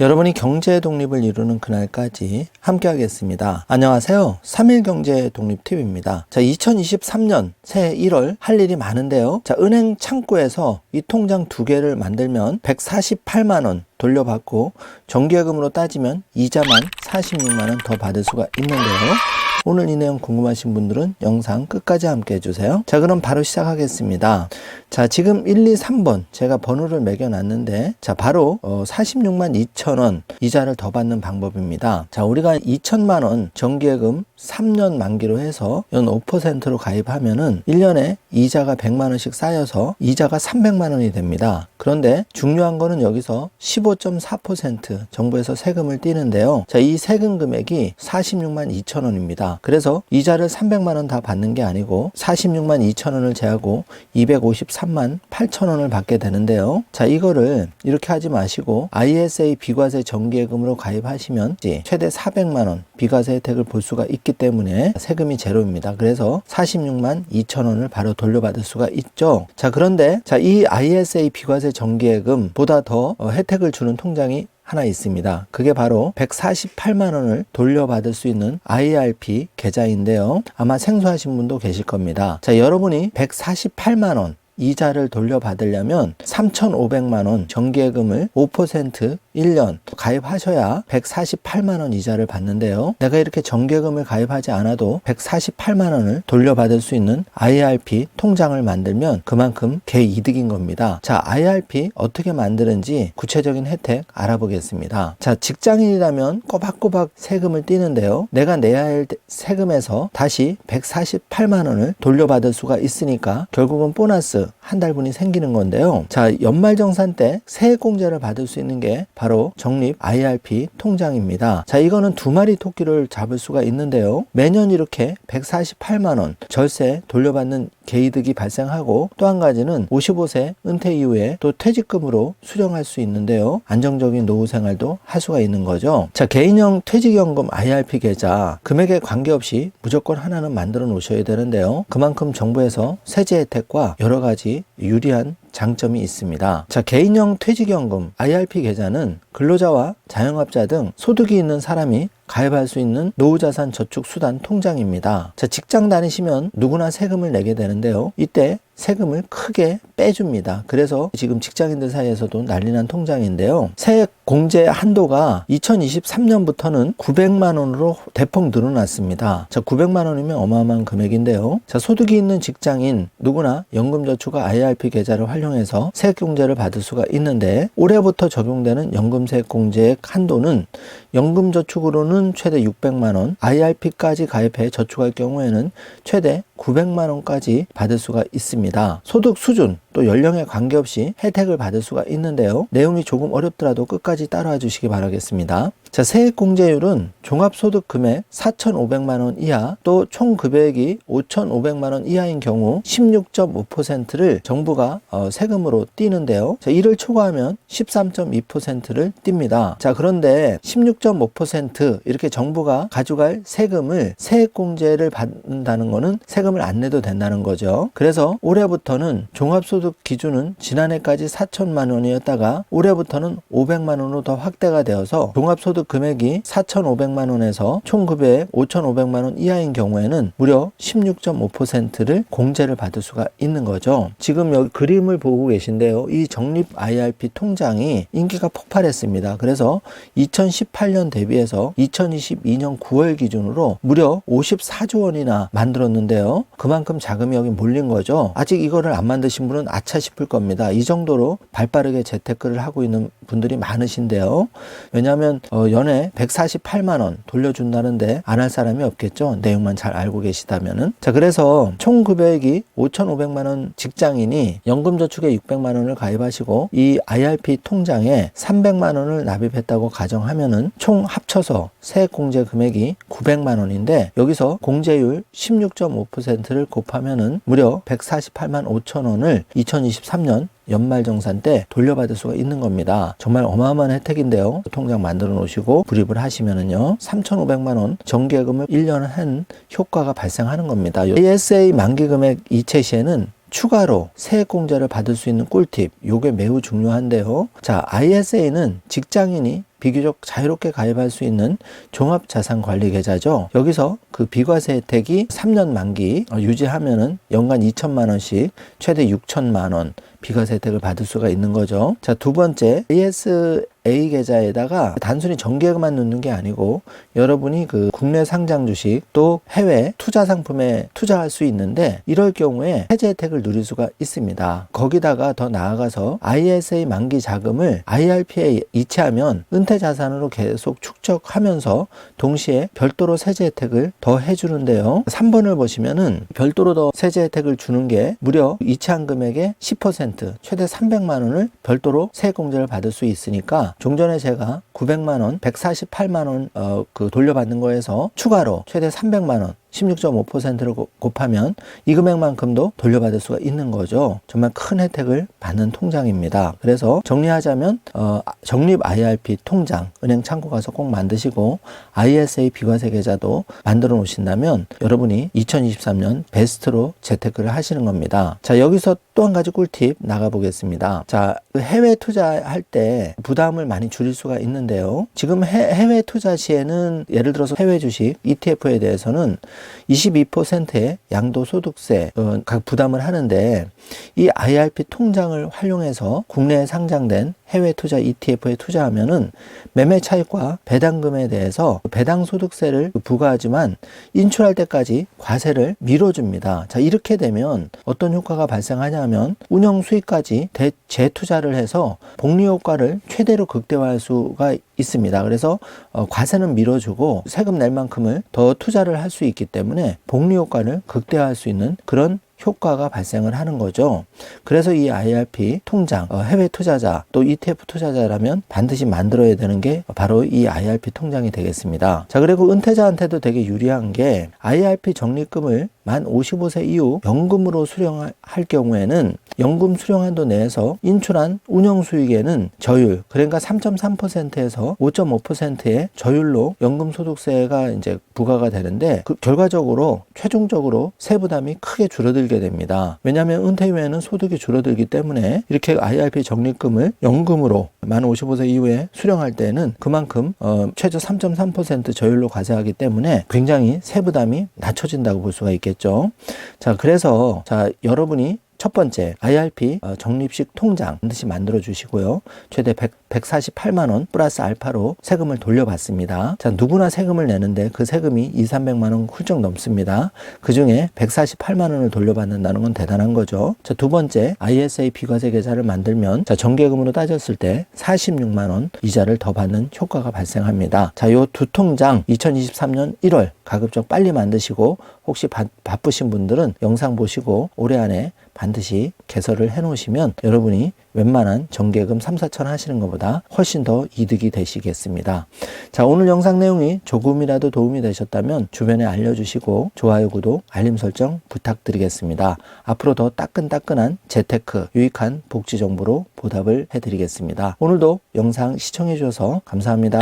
여러분이 경제 독립을 이루는 그날까지 함께 하겠습니다. 안녕하세요. 3일 경제 독립TV입니다. 자, 2023년 새해 1월 할 일이 많은데요. 자, 은행 창구에서 이 통장 2개를 만들면 148만원 돌려받고 정기예금으로 따지면 이자만 46만원 더 받을 수가 있는데요. 오늘 이 내용 궁금하신 분들은 영상 끝까지 함께 해주세요. 자, 그럼 바로 시작하겠습니다. 자, 지금 1, 2, 3번 제가 번호를 매겨놨는데, 자, 바로 46만 2천원 이자를 더 받는 방법입니다. 자, 우리가 2천만원 정기예금 3년 만기로 해서 연 5%로 가입하면은 1년에 이자가 100만원씩 쌓여서 이자가 300만원이 됩니다. 그런데 중요한 거는 여기서 15.4% 정부에서 세금을 띄는데요. 자, 이 세금 금액이 46만 2천원입니다. 그래서 이자를 300만원 다 받는 게 아니고 46만 2천원을 제하고 253만 8천원을 받게 되는데요. 자, 이거를 이렇게 하지 마시고 ISA 비과세 정기예금으로 가입하시면 최대 400만원 비과세 혜택을 볼 수가 있기 때문에 세금이 제로입니다. 그래서 46만 2천원을 바로 돌려받을 수가 있죠. 자, 그런데 이 ISA 비과세 정기예금보다 더 혜택을 주는 통장이 하나 있습니다. 그게 바로 148만원을 돌려받을 수 있는 IRP 계좌인데요. 아마 생소하신 분도 계실 겁니다. 자, 여러분이 148만원 이자를 돌려받으려면 3,500만원 정기예금을 5% 1년 가입하셔야 148만원 이자를 받는데요. 내가 이렇게 정기예금을 가입하지 않아도 148만원을 돌려받을 수 있는 IRP 통장을 만들면 그만큼 개이득인 겁니다. 자, IRP 어떻게 만드는지 구체적인 혜택 알아보겠습니다. 자, 직장인이라면 꼬박꼬박 세금을 떼는데요. 내가 내야 할 세금에서 다시 148만원을 돌려받을 수가 있으니까 결국은 보너스 한 달분이 생기는 건데요. 자, 연말정산 때 세액공제를 받을 수 있는 게 바로 적립 IRP 통장입니다. 자, 이거는 2마리 토끼를 잡을 수가 있는데요. 매년 이렇게 148만원 절세 돌려받는 개이득이 발생하고, 또 한 가지는 55세 은퇴 이후에 또 퇴직금으로 수령할 수 있는데요. 안정적인 노후 생활도 할 수가 있는 거죠. 자, 개인형 퇴직연금 IRP 계좌 금액에 관계없이 무조건 하나는 만들어 놓으셔야 되는데요. 그만큼 정부에서 세제 혜택과 여러 가지 유리한 장점이 있습니다. 자, 개인형 퇴직연금 IRP 계좌는 근로자와 자영업자 등 소득이 있는 사람이 가입할 수 있는 노후자산 저축수단 통장입니다. 자, 직장 다니시면 누구나 세금을 내게 되는데요. 이때 세금을 크게 빼줍니다. 그래서 지금 직장인들 사이에서도 난리난 통장인데요. 세액 공제 한도가 2023년부터는 900만원으로 대폭 늘어났습니다. 자, 900만원이면 어마어마한 금액인데요. 자, 소득이 있는 직장인 누구나 연금저축 IRP 계좌를 활용해서 세액 공제를 받을 수가 있는데, 올해부터 적용되는 연금세액 공제액 한도는 연금저축으로는 최대 600만원, IRP까지 가입해 저축할 경우에는 최대 900만원까지 받을 수가 있습니다. 소득 수준 또 연령에 관계없이 혜택을 받을 수가 있는데요. 내용이 조금 어렵더라도 끝까지 따라와 주시기 바라겠습니다. 자, 세액공제율은 종합소득 금액 4,500만원 이하 또 총 금액이 5,500만원 이하인 경우 16.5%를 정부가 세금으로 띄는데요. 자, 이를 초과하면 13.2%를 띱니다. 자, 그런데 16.5% 이렇게 정부가 가져갈 세금을 세액공제를 받는다는 거는 세금을 안 내도 된다는 거죠. 그래서 올해부터는 종합소득 기준은 지난해까지 4천만 원이었다가 올해부터는 500만 원으로 더 확대가 되어서 종합소득 금액이 4,500만 원에서 총 금액 5,500만 원 이하인 경우에는 무려 16.5%를 공제를 받을 수가 있는 거죠. 지금 여기 그림을 보고 계신데요. 이 적립 IRP 통장이 인기가 폭발했습니다. 그래서 2018년 대비해서 2022년 9월 기준으로 무려 54조 원이나 만들었는데요. 그만큼 자금이 여기 몰린 거죠. 아직 이거를 안 만드신 분은 아차 싶을 겁니다. 이 정도로 발빠르게 재테크를 하고 있는 분들이 많으신데요. 왜냐하면 연에 148만원 돌려준다는데 안 할 사람이 없겠죠. 내용만 잘 알고 계시다면은. 자, 그래서 총 금액이 5,500만원 직장인이 연금저축에 600만원을 가입하시고 이 IRP 통장에 300만원을 납입했다고 가정하면은 총 합쳐서 세액공제 금액이 900만원인데, 여기서 공제율 16.5%를 곱하면은 무려 148만 5천원을 2023년 연말정산 때 돌려받을 수가 있는 겁니다. 정말 어마어마한 혜택인데요. 통장 만들어 놓으시고 불입을 하시면은요 3,500만원 정기예금을 1년 한 효과가 발생하는 겁니다. ISA 만기 금액 이체 시에는 추가로 세액공제를 받을 수 있는 꿀팁, 요게 매우 중요한데요. 자, ISA는 직장인이 비교적 자유롭게 가입할 수 있는 종합자산관리계좌죠. 여기서 그 비과세 혜택이 3년 만기 유지하면은 연간 2천만 원씩 최대 6천만 원 비과세 혜택을 받을 수가 있는 거죠. 자, 두 번째, ISA 계좌에다가 단순히 정기예금만 넣는 게 아니고 여러분이 그 국내 상장 주식 또 해외 투자 상품에 투자할 수 있는데 이럴 경우에 해제 혜택을 누릴 수가 있습니다. 거기다가 더 나아가서 ISA 만기 자금을 IRP에 이체하면 은퇴 자산으로 계속 축적하면서 동시에 별도로 세제 혜택을 더 해주는데요. 3번을 보시면은 별도로 더 세제 혜택을 주는 게 무려 이체한 금액의 10% 최대 300만 원을 별도로 세액공제를 받을 수 있으니까 종전에 제가 900만 원, 148만 원 그 돌려받는 거에서 추가로 최대 300만 원 16.5%를 곱하면 이 금액만큼도 돌려받을 수가 있는 거죠. 정말 큰 혜택을 받는 통장입니다. 그래서 정리하자면 적립 IRP 통장 은행 창구 가서 꼭 만드시고 ISA 비과세 계좌도 만들어 놓으신다면 여러분이 2023년 베스트로 재테크를 하시는 겁니다. 자, 여기서 또 한 가지 꿀팁 나가 보겠습니다. 자, 해외 투자할 때 부담을 많이 줄일 수가 있는데요. 지금 해외 투자 시에는 예를 들어서 해외 주식 ETF에 대해서는 22%의 양도소득세 각 부담을 하는데 이 IRP 통장을 활용해서 국내에 상장된 해외 투자 ETF에 투자하면은 매매 차익과 배당금에 대해서 배당 소득세를 부과하지만 인출할 때까지 과세를 미뤄줍니다. 자, 이렇게 되면 어떤 효과가 발생하냐면 운영 수익까지 재투자를 해서 복리 효과를 최대로 극대화할 수가 있습니다. 그래서 과세는 밀어주고 세금 낼 만큼을 더 투자를 할 수 있기 때문에 복리 효과를 극대화할 수 있는 그런 효과가 발생을 하는 거죠. 그래서 이 IRP 통장, 해외 투자자 또 ETF 투자자라면 반드시 만들어야 되는 게 바로 이 IRP 통장이 되겠습니다. 자, 그리고 은퇴자한테도 되게 유리한 게 IRP 적립금을 만 55세 이후 연금으로 수령할 경우에는 연금 수령한도 내에서 인출한 운영 수익에는 저율, 그러니까 3.3%에서 5.5%의 저율로 연금 소득세가 이제 부과가 되는데 결과적으로 최종적으로 세부담이 크게 줄어들게 됩니다. 왜냐하면 은퇴 후에는 소득이 줄어들기 때문에 이렇게 IRP 적립금을 연금으로 만 55세 이후에 수령할 때는 그만큼 최저 3.3% 저율로 과세하기 때문에 굉장히 세부담이 낮춰진다고 볼 수가 있겠죠. 자, 그래서 여러분이 첫 번째 IRP 적립식 통장 반드시 만들어 주시고요. 최대 148만 원 플러스 알파로 세금을 돌려받습니다. 자, 누구나 세금을 내는데 그 세금이 200~300만 원 훌쩍 넘습니다. 그중에 148만 원을 돌려받는다는 건 대단한 거죠. 자, 두 번째 ISA 비과세 계좌를 만들면 정기예금으로 따졌을 때 46만 원 이자를 더 받는 효과가 발생합니다. 자, 요 두 통장 2023년 1월 가급적 빨리 만드시고 혹시 바쁘신 분들은 영상 보시고 올해 안에 반드시 개설을 해 놓으시면 여러분이 웬만한 정기예금 3~4천 하시는 것보다 훨씬 더 이득이 되시겠습니다. 자, 오늘 영상 내용이 조금이라도 도움이 되셨다면 주변에 알려주시고 좋아요, 구독, 알림 설정 부탁드리겠습니다. 앞으로 더 따끈따끈한 재테크, 유익한 복지 정보로 보답을 해드리겠습니다. 오늘도 영상 시청해 주셔서 감사합니다.